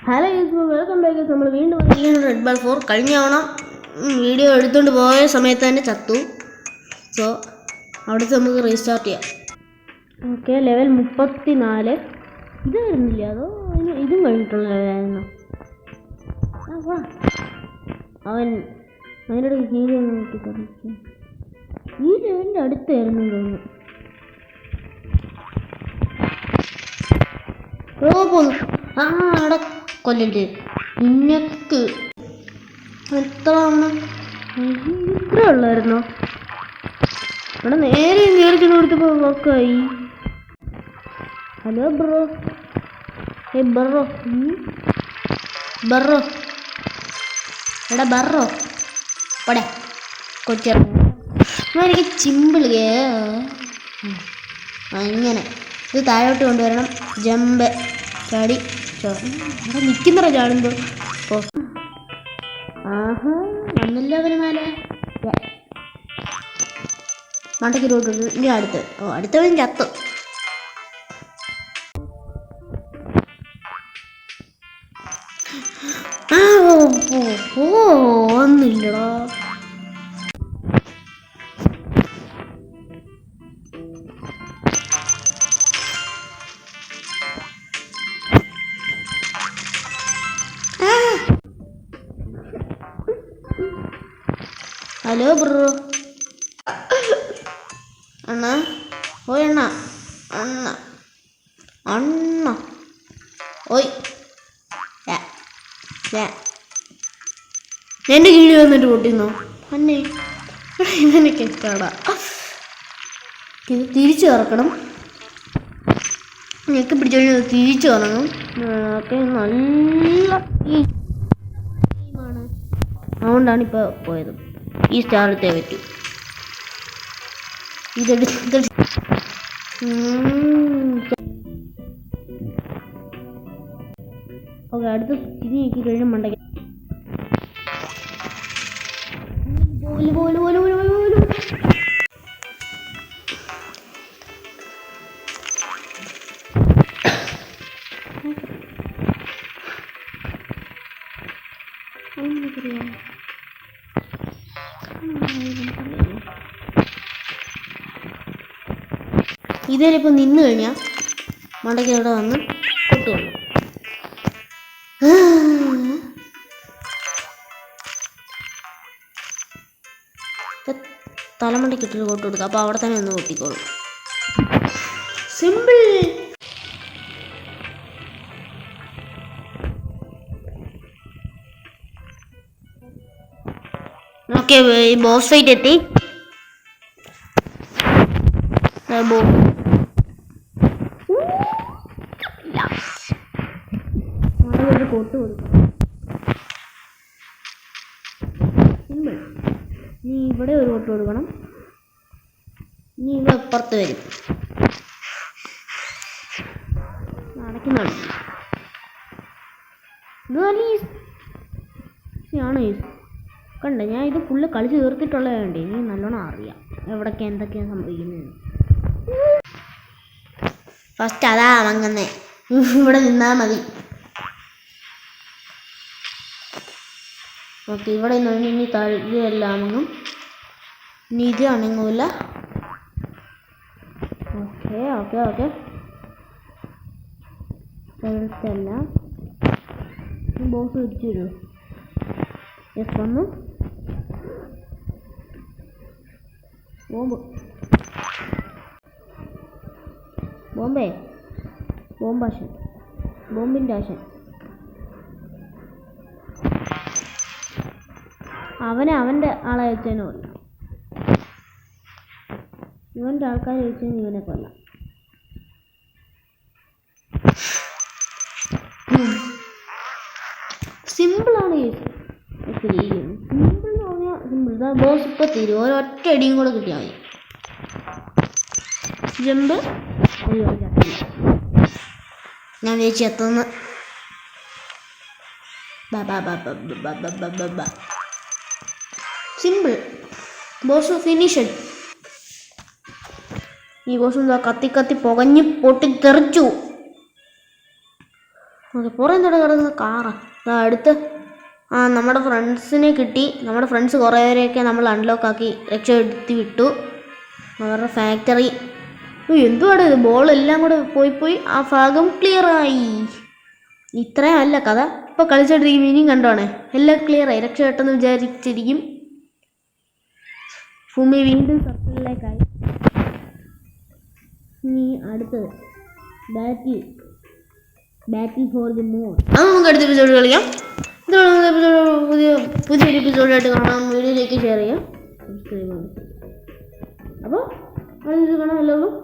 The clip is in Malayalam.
Hello use welcome back. നമ്മൾ വീണ്ടും റെഡ് ബാൾ 4 കഴിഞ്ഞ തവണ വീഡിയോ എടുത്തുകൊണ്ട് പോയ സമയത്ത് തന്നെ ചത്തു. സോ അവിടുത്തെ നമുക്ക് റീസ്റ്റാർട്ട് ചെയ്യാം. Okay, level 34. ഇത് വരുന്നില്ല, അതോ ഇതും കഴിഞ്ഞിട്ടുള്ള ലെവലായിരുന്നു. അതിൻ്റെ ഹീലോ നോക്കി തുടങ്ങി. ഈ ലെവലിൻ്റെ അടുത്തായിരുന്നു തോന്നുന്നു. പോന്നു അവിടെ കൊല്ലണ്ട് ഇന്നക്ക് എത്ര ഇത്ര ഉള്ളായിരുന്നോ? ഇവിടെ നേരെ കയറി കൊടുത്തപ്പോ വർക്കായി. ഹലോ ബ്രോ, ബറോ ബറോ എടാ ബറോ പടേ കൊച്ചെനിക്ക് ചിമ്പിള് അങ്ങനെ ഇത് താഴോട്ട് കൊണ്ടുവരണം. ജമ്പ് ചാടി അവിടെ നിൽക്കുന്നറ ചാടുമ്പോ. ആഹാ വന്നില്ല അവന് മേലെ മണ്ടയ്ക്ക് റോട്ട്. ഇനി അടുത്തവൻ ചത്തു. ഒന്നില്ലടാ. ഹലോ ബ്രോ അണ്ണ, ഓയ് അണ്ണ അണ്ണ അണ്ണ ഓയ് എൻ്റെ കീഴിൽ വന്നിട്ട് പൊട്ടിന്നോ അന്നേ? ഇവനൊക്കെ ഇഷ്ടമാടാ. ഇത് തിരിച്ചു ഇറക്കണം. ഞെക്കി പിടിച്ചോണ്ട് തിരിച്ചു ഇറങ്ങും. ഒക്കെ നല്ല ഗെയിമാണ്, അതുകൊണ്ടാണ് ഇപ്പോൾ പോയത്. ഈ സ്റ്റാർ എടുത്തേ പറ്റൂ. ഇതെടുത്ത് ഓക്കെ, അടുത്ത് തിരി ഞെക്കി കഴിഞ്ഞാൽ മണ്ടയ്ക്ക് ഇതിലിപ്പോൾ നിന്ന് കഴിഞ്ഞാൽ മണ്ടയ്ക്ക് അവിടെ വന്ന് കൊട്ടുകൊള്ളു. തലമണ്ടയ്ക്ക് ഇട്ടിട്ട് കൊട്ടു കൊടുക്കുക. അപ്പോൾ അവിടെ തന്നെ ഒന്ന് കൊട്ടിക്കോളും. സിമ്പിൾ. ഓക്കെ, ബോസ് ഫൈറ്റ് എത്തി. കൊട്ട് കൊടുക്കും. സിമ്പിൾ. നീ ഇവിടെ ഒരു കൊട്ട് കൊടുക്കണം. നീ ഇവിടെ അപ്പുറത്ത് വരും. നടക്കുന്നതാണ് കണ്ട. ഞാൻ ഇത് ഫുള്ള് കളിച്ച് തീർത്തിട്ടുള്ളതുകൊണ്ട് ഇനി നല്ലോണം അറിയാം എവിടൊക്കെ എന്തൊക്കെയാണ് സംഭവിക്കുന്നത്. ഫസ്റ്റ് അതാ വാങ്ങുന്നേ. ഇവിടെ നിന്നാൽ മതി. ഓക്കെ, ഇവിടെ നിന്ന് ഇനി ഇതെല്ലാം അണങ്ങും. ഇനി ഇത് അണങ്ങൂല. ഓക്കെ ഓക്കെ ഓക്കെ എല്ലാം ബോസ് തിരിച്ചു വരൂ. യെസ് വന്നു. ബോംബാഷൻ, ബോംബിൻ്റെ ആശൻ. അവൻ്റെ ആളെ വെച്ചതിനെ കൊല്ലാം. ഇവൻ്റെ ആൾക്കാരെ വെച്ചതിന് ഇവനെ കൊല്ലാം. സിമ്പിളാണ്. സിമ്പിൾ എന്ന് പറഞ്ഞാൽ സിമ്പിൾ. ഇതാ ബോസ് ഇപ്പോൾ തീരും. ഒരൊറ്റ അടിയും കൂടെ കിട്ടിയാൽ മതി. ജമ്പ്. ഞാൻ വിചാരിച്ചു എത്തുന്ന സിമ്പിൾ. ബോസ് ഫിനിഷഡ്. ഈ ബോസ് എന്താ കത്തി കത്തി പുകഞ്ഞ് പൊട്ടി തെറിച്ചു. ഓക്കെ, പുറം തൊട്ട് കിടക്കുന്ന കാറാ. അടുത്ത് നമ്മുടെ ഫ്രണ്ട്സിനെ കിട്ടി. നമ്മുടെ ഫ്രണ്ട്സ് കുറേ പേരെയൊക്കെ നമ്മൾ അൺലോക്ക് ആക്കി രക്ഷപ്പെടുത്തി വിട്ടു. അവരുടെ ഫാക്ടറി. എന്തുവാണ് ഇത്, ബോളെല്ലാം കൂടെ പോയി ആ ഭാഗം ക്ലിയറായി. ഇത്രയും അല്ല കഥ, ഇപ്പോൾ കളിച്ചോണ്ടിരിക്കും. ഇനിയും കണ്ടോണേ, എല്ലാം ക്ലിയറായി, രക്ഷപ്പെട്ടെന്ന് വിചാരിച്ചിരിക്കും. ഭൂമി വീണ്ടും സർക്കിളിലേക്കായി. ഇനി അടുത്തത് ബാറ്റിൽ ഫോർ ദി മൂൺ. അത് നമുക്ക് അടുത്ത എപ്പിസോഡ് കളിക്കാം. പുതിയൊരു എപ്പിസോഡായിട്ട് കാണാം. വീഡിയോയിലേക്ക് ഷെയർ ചെയ്യാം, സബ്സ്ക്രൈബ് ചെയ്യാം. അപ്പോൾ അടുത്ത കാണാം എല്ലാവർക്കും.